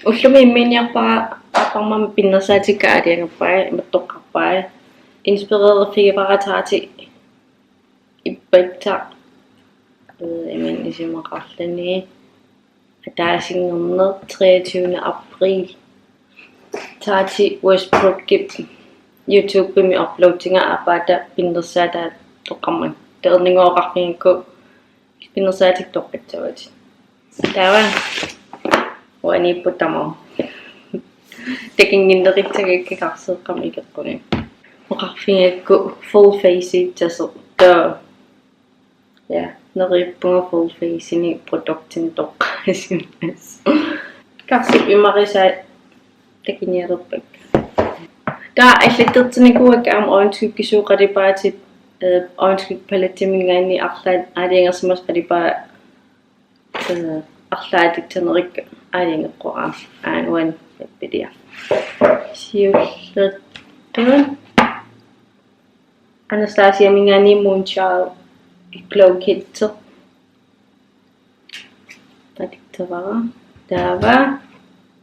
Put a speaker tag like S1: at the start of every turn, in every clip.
S1: Ullumi immiiniarpang pinnersaatikka aliangappai mattoqqarpai inspireret figiparataati ippatta iman isimaqarlani ataasingerner 23. april taati Westbrook-ip YouTube-imi uploadinga apaata pinnersaata toqqarmak teerningoqarpingikku pinnersaatik toqqatsavati taava uaniipputtamam takinginneritsagikkaqarseeqqam ikeqquni oqarfingakku full face itsaseq taa ja nerippunga full face ini produktin toqqaasimas karsip imarisaa takinialerpak taa аллаттертинакуак аама оонтуиккисууqalipaatit оонтуикпалатсимингаани арлаат аалиангерсимас qalipaa арлаатиктернерикка аалиангеққуаа аануан паппилиа сиуллаттун Anastasia mingaani Moonchild Glow Kit tadiktavara taava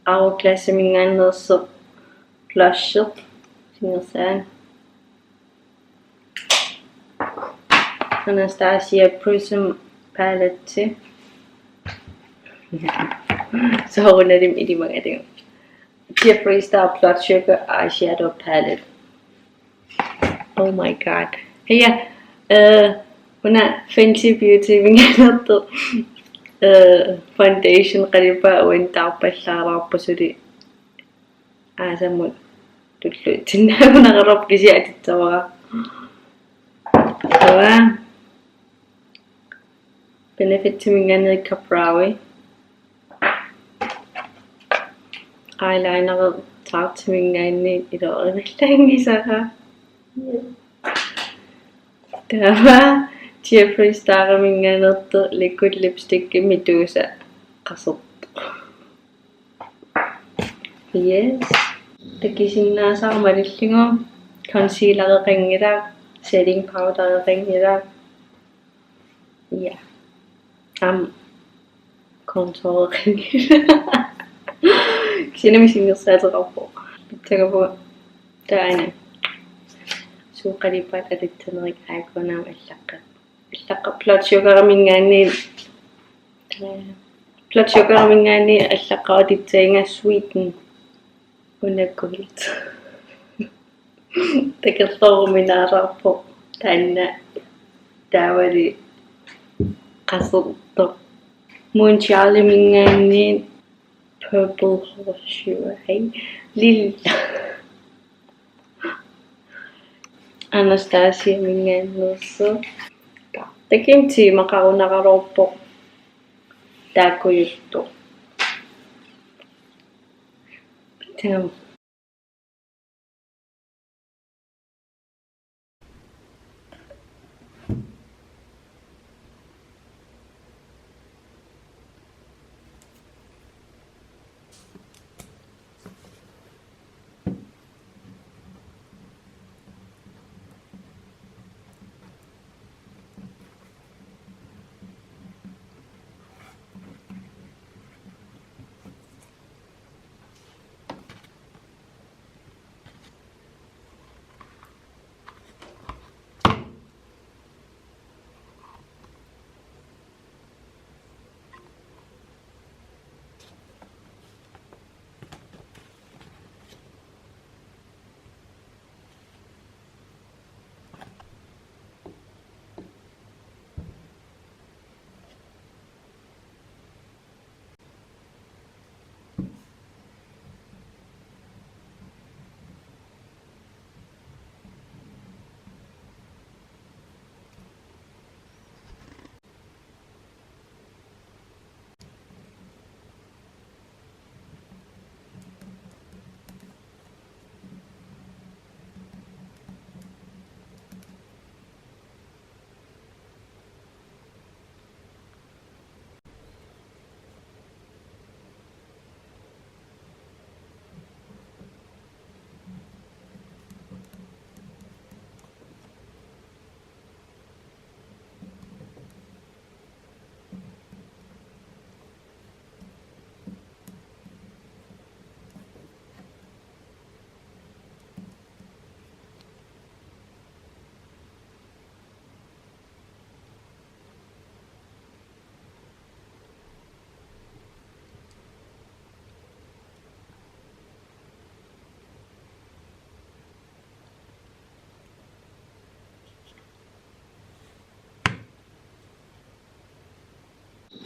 S1: Hourglass mingaannerse blusher singersaan Anastasia Prism Palette så runder dem i de mange ting. Jeffree Star Blood Sugar Eyeshadow Palette. Oh my god. Heja, huna Fenty Beauty vinganattu foundation qalipa uintaarpallaaraarpasuli aasamut tullu tinnaunaqarap kisiatittavara. Tawa Benefit minganerikka Browy eyeliner tartmingaani ilorimallangisara taava Jeffree Star minganertu liquid lipstick Medusa qasertu yes takisinnaasaamalillingo concealer qangila setting powder qangila ja contour qangila sinamisingersaateraarpo pittagapu taana suuqalipaat alittenerik aakunaam allaqqa blood sugar mingaani allaqqaatitsainga sweeten unakkulit takerlooruminaaraarpo taanna taawali qaserto Moonchild mingaani purple horseshoe hey lilla Anastasia mingaannerse takimti maqarunaqaruuppo taakkuyuttu tam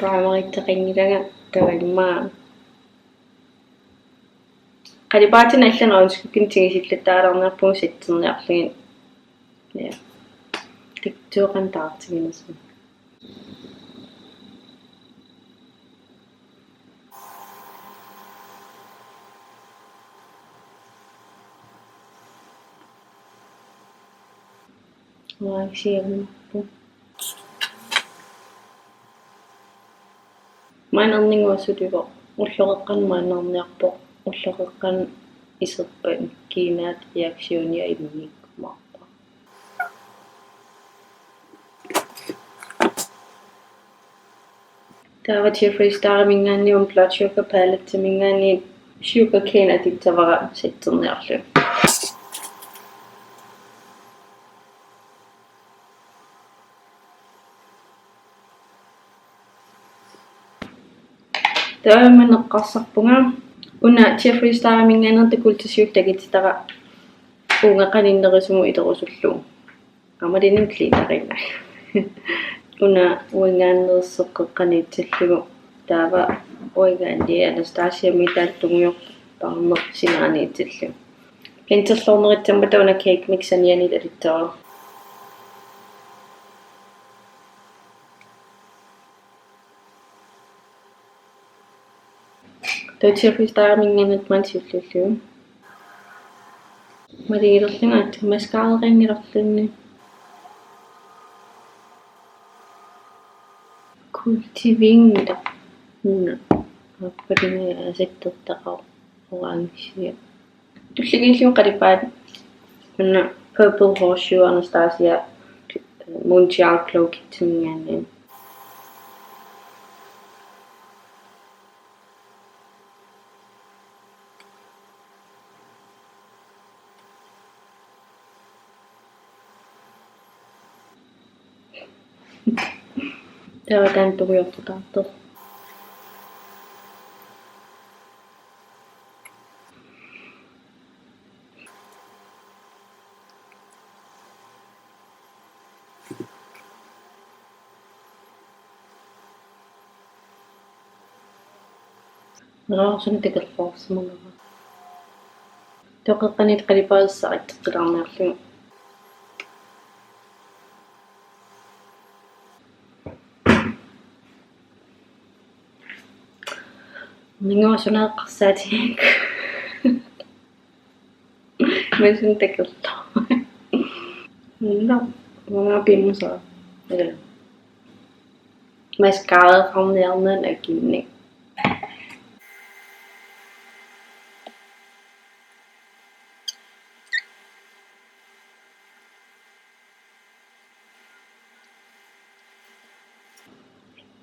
S1: primary-taqinngilanga tavimmaa qalipaatin allan aunskukkin tigisillataararnerpung sitterniarlugin ja tiktuoqan taartiginasum waaksiarnerpu mainerninguassulivo ulloqeqqan mainerniarpoq ulloqeqqan iserpan kiinaat reaktionia immiikkumarpa taava Jeffreys taaramingaannium blood sugar paalattamingaanni sugar cane atittavara sitterniarlu taamman eqqarsarpunga una Jeffreys taaramingaannertakultasiuk tagititara uungaqaninnerisumu iterusullu amalinin cleanerina una uingaannersseqqeqqaniitsallugu taava uingaanni Anastasia mitaaltunguyoq parnersinaaниитsallu пентерлорнеритсаммата уна cake mix анианит алиттера Jeffreys taaramingaanat mansillullu малигилерлунгаат маскаарерангилерлунни kultivingda una аппалине асаттертақар орангсия туллигиллиу қалипаат una purple horseshoe Anastasia Moonchild cloak тимингаанни таватан тугуйортутаартер нраасун текерлоорсимага тоқеққанит қалипаассариттеққилаарниарлугу мингуасунеэққарсаатигик мэсэн текерлоо нна мага пимса маскаарернернан акинник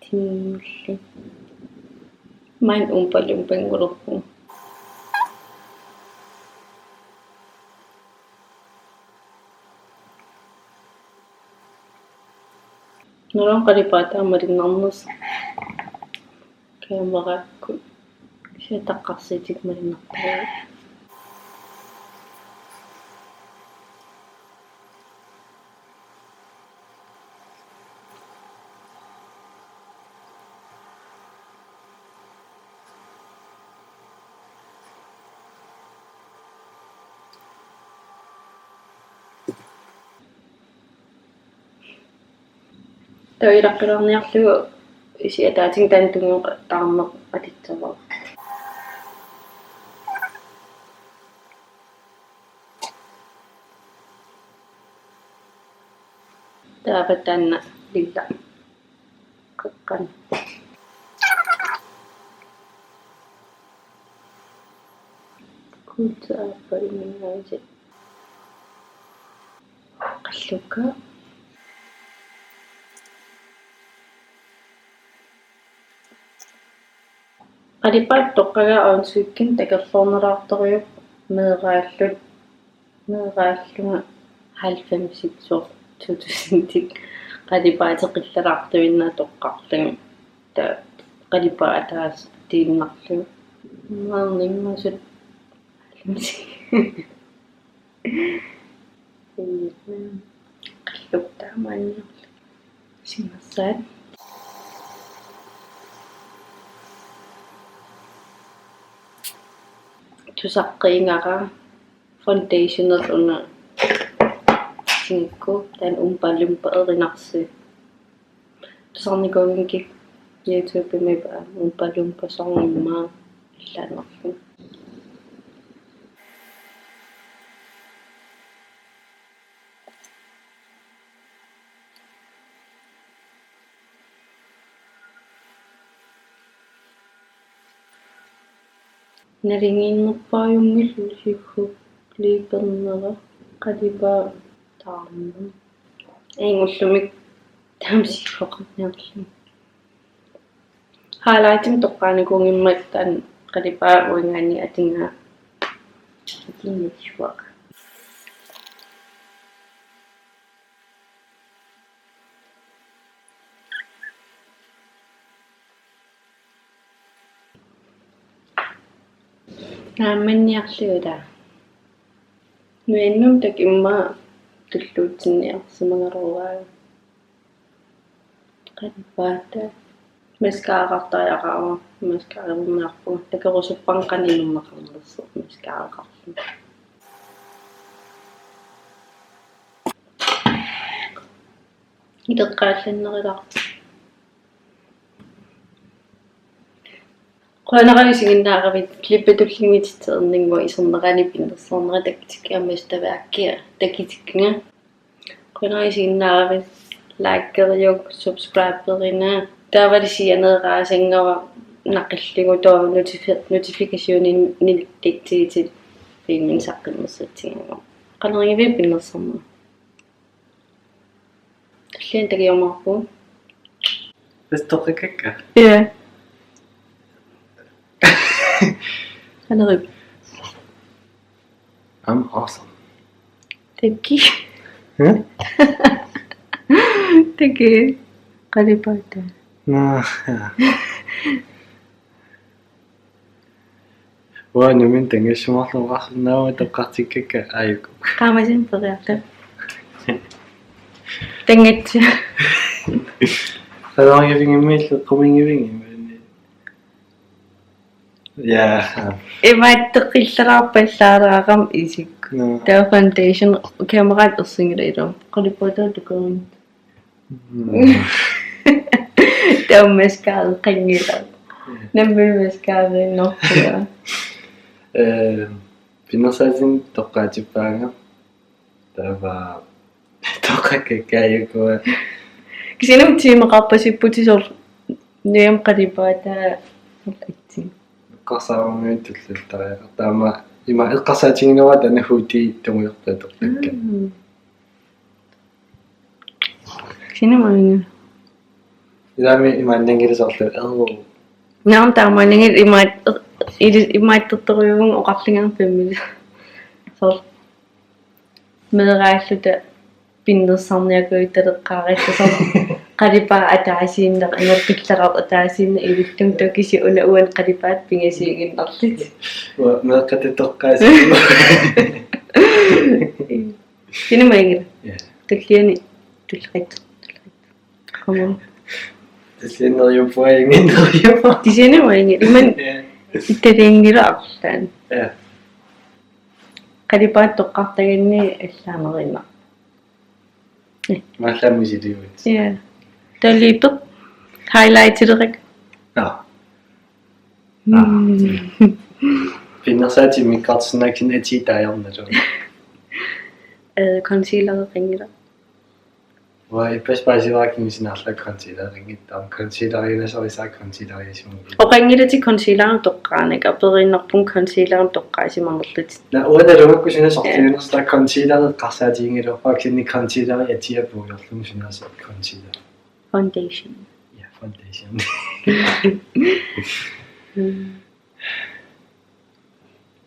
S1: тимулли main umpalumpangulerpu noron qalipata marinnernes kaamarakku siataqqarsiitik marinnertara таилаққилаарниарлугу исиатаатин таантунгуо таарнеқ атитсаваа таапатаанна лилла қеққан култааппалмингаasi қаллука qalippaat toqqaga aunsuikkin takerlorneraartoriup meeqaallunga 90 sor 2000 qalipaateqillalaartuinna toqqarlugu ta qalipaataas tiinnarlugu maarnimmasut qalluktaamaanniarlu singersaat tusaqqiingara foundational una tingku tan umpalumpa erinarsi tusarnikuinki YouTube meba umpalumpa sornimma illanarlu naringiinnerpaajungillusikku liipernera qalipa taarmu aingullumik taamsifoqarniarlu highlightim toqqaanikuungimmat tan qalipa uingaani atinga atingissuaq naammanniarluuta nuinnum takimma tulluutsinniarsimangaruaa qalipaata maskaaqartariaqaava maskaaqerunnaarpu takerusuppanqaninummaqarnersu maskaaqarlu iteqqaallannerilaq qanaqalusiginnaaqavit klippatullimmititseerningu iserneqanipinnersornera takkitikkiammastavaakia takitikkinga qanaqalusiginnaaqavit like-keriuk subscribe-erina taavalisianeeraasanngava naqilligu too notificationin nilittiitit filmin saqqinnersatsianga qaneringivi pinnersorma tallian takiormarpu
S2: Bestoqikakka.
S1: yeah qaneri
S2: I'm awesome.
S1: takki
S2: Huh?
S1: takki qalipaata
S2: No. Bueno, min tengessumarluqarsunnaava toqqartikkakka aayuku.
S1: qaamasin periarta tangatsi
S2: Qaneringivimmillu qumingivingimi. Yeah.
S1: imaatteqillaraarpallaaraaqam isik
S2: No.
S1: taa foundation kameraat ersingileerum qalipaata tukuun tammaskaal qangila nammul maskaarinnorpua
S2: Pinnersaasin toqqaatippaanga. Tava toqqakkaayukua.
S1: kisinum tiimeqarpasipputisor niam qalipaata atsi
S2: Qarsaarumiut tullutariaqa. Taama ima eqqarsaatinginava tanahuuti tumuyortatoqqakka.
S1: kisinum ainga
S2: Ilami imaannangilisarlu
S1: naam taamaningil imaattertoriugun oqarlingarpammi sor meeraalluta pinnersarniakuittaleqqaarittasor qalipa ataasiinneq inerpillaqar ataasiinne ivillum tokisi una uan qalipaat pingasiiginnerlit
S2: wa meeqqatitoqqaasi.
S1: kisinum ainga
S2: Yeah.
S1: tulliani tulqit qomum
S2: Tasineriupuaingineriupa.
S1: kisinum ainga iman
S2: Yeah.
S1: ittaliingilaqarlaan
S2: Yeah.
S1: qalipaat toqqartaganni allaamerima
S2: Mallammisiliuit.
S1: yeah talliipeq highlightilerik
S2: Ah. Pinnersaati mikkartsinnaaksin atiitaajarnalu.
S1: concealer-ringila
S2: Wa ipaspaasivaakimisinarla concealer-ringittam concealer-inasorisaa concealer-isimugi.
S1: oqangilati concealer toqqaanak aperinnerpun concealer toqqaasimarnerlut
S2: Na uanalungakku sortiunersta concealer-qarsaatiingilorpaaksinni concealer-atiapuuyorlum sinasa concealer.
S1: foundation
S2: Yeah, foundation.